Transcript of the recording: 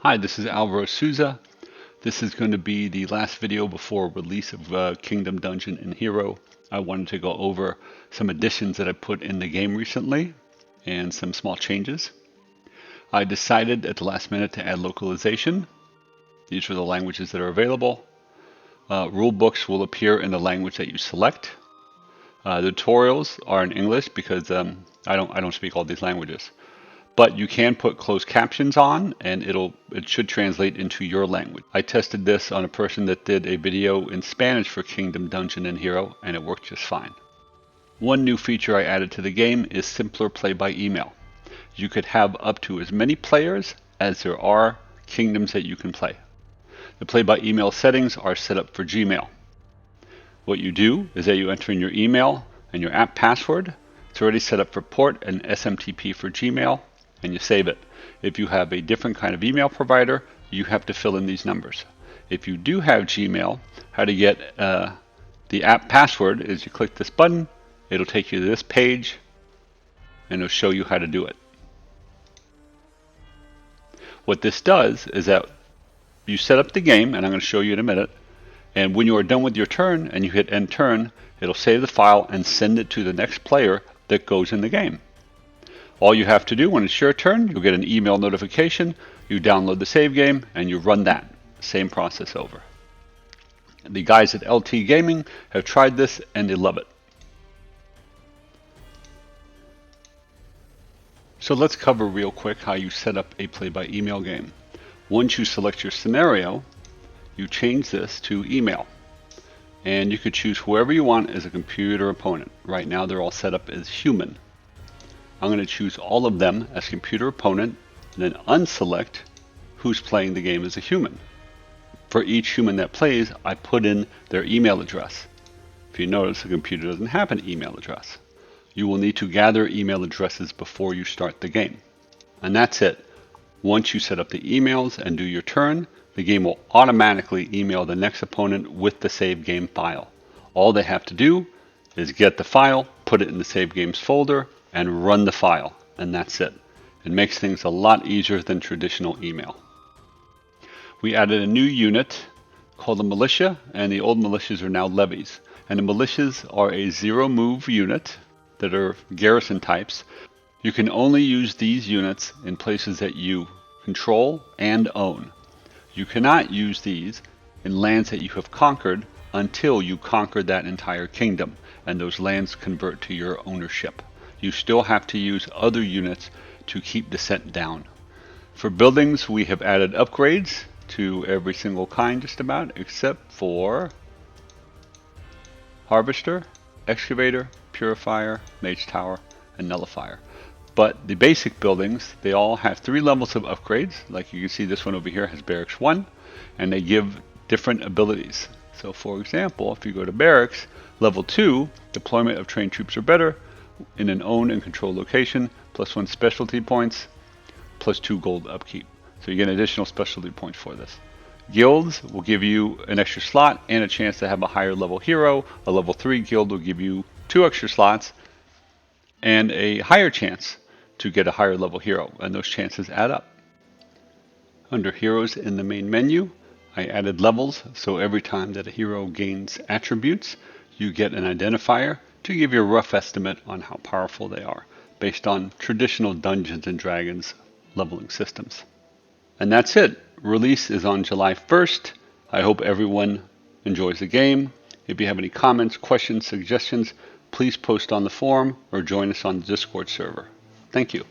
Hi, this is Alvaro Souza. This is going to be the last video before release of Kingdom Dungeon and Hero. I wanted to go over some additions that I put in the game recently and some small changes. I decided at the last minute to add localization. These are the languages that are available. Rule books will appear in the language that you select. The tutorials are in English because I don't speak all these languages. But you can put closed captions on and it should translate into your language. I tested this on a person that did a video in Spanish for Kingdom Dungeon and Hero and it worked just fine. One new feature I added to the game is simpler play by email. You could have up to as many players as there are kingdoms that you can play. The play by email settings are set up for Gmail. What you do is that you enter in your email and your app password. It's already set up for port and SMTP for Gmail. And you save it. If you have a different kind of email provider, you have to fill in these numbers. If you do have Gmail, how to get the app password is you click this button, it'll take you to this page, and it'll show you how to do it. What this does is that you set up the game, and I'm going to show you in a minute, and when you are done with your turn and you hit end turn, it'll save the file and send it to the next player that goes in the game. All you have to do when it's your turn, you'll get an email notification, you download the save game, and you run that. Same process over. The guys at LT Gaming have tried this and they love it. So let's cover real quick how you set up a play-by-email game. Once you select your scenario, you change this to email. And you could choose whoever you want as a computer opponent. Right now they're all set up as human. I'm going to choose all of them as computer opponent and then unselect who's playing the game as a human. For each human that plays, I put in their email address. If you notice, the computer doesn't have an email address. You will need to gather email addresses before you start the game. And that's it. Once you set up the emails and do your turn, the game will automatically email the next opponent with the save game file. All they have to do is get the file, put it in the save games folder, and run the file, and that's it. It makes things a lot easier than traditional email. We added a new unit called the militia, and the old militias are now levies. And the militias are a zero move unit that are garrison types. You can only use these units in places that you control and own. You cannot use these in lands that you have conquered until you conquer that entire kingdom, and those lands convert to your ownership. You still have to use other units to keep descent down. For buildings, we have added upgrades to every single kind just about, except for Harvester, Excavator, Purifier, Mage Tower, and Nullifier. But the basic buildings, they all have 3 levels of upgrades. Like you can see, this one over here has Barracks 1, and they give different abilities. So for example, if you go to Barracks, level 2, deployment of trained troops are better, in an owned and controlled location, +1 specialty points, +2 gold upkeep. So you get additional specialty points for this. Guilds will give you an extra slot and a chance to have a higher level hero. A level 3 guild will give you 2 extra slots and a higher chance to get a higher level hero, and those chances add up. Under heroes in the main menu, I added levels, so every time that a hero gains attributes, you get an identifier to give you a rough estimate on how powerful they are, based on traditional Dungeons & Dragons leveling systems. And that's it. Release is on July 1st. I hope everyone enjoys the game. If you have any comments, questions, suggestions, please post on the forum or join us on the Discord server. Thank you.